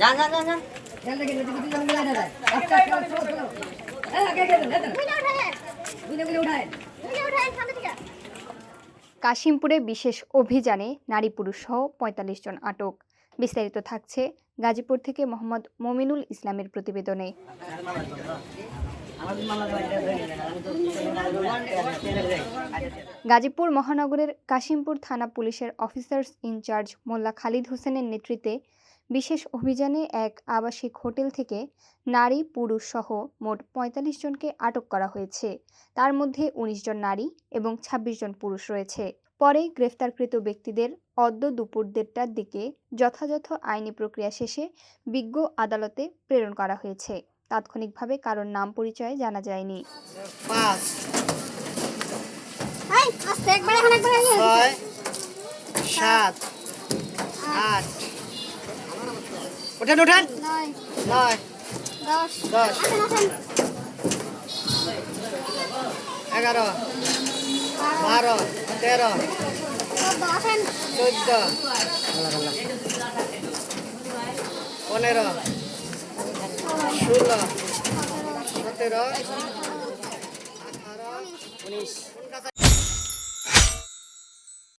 যান যান যান যান। কাশিমপুরে বিশেষ অভিযানে নারী পুরুষ সহ ৪৫ জন আটক। বিস্তারিত থাকছে গাজীপুর থেকে মোহাম্মদ মমিনুল ইসলামের প্রতিবেদনে। গাজীপুর মহানগরের কাশিমপুর থানা পুলিশের অফিসার্স ইনচার্জ মোল্লা খালিদ হোসেনের নেতৃত্বে বিশেষ অভিযানে এক আবাসিক হোটেল থেকে নারী পুরুষ সহ মোট ৪৫ জনকে আটক করা হয়েছে। তার মধ্যে ১৯ জন নারী এবং ২৬ জন পুরুষ রয়েছে। পরে গ্রেফতারকৃত ব্যক্তিদের অদ্য দুপুর ১:৩০টার দিকে যথাযথ আইনি প্রক্রিয়া শেষে বিজ্ঞ আদালতে প্রেরণ করা হয়েছে। তাৎক্ষণিকভাবে কারোর নাম পরিচয় জানা যায়নি। ৫ ৬ ৭ ৮ ওঠেন ওঠেন ৯ ১০ ১১ ১২ ১৩ ১৪ ১৫ ১৬ ১৭ ১৮ ১৯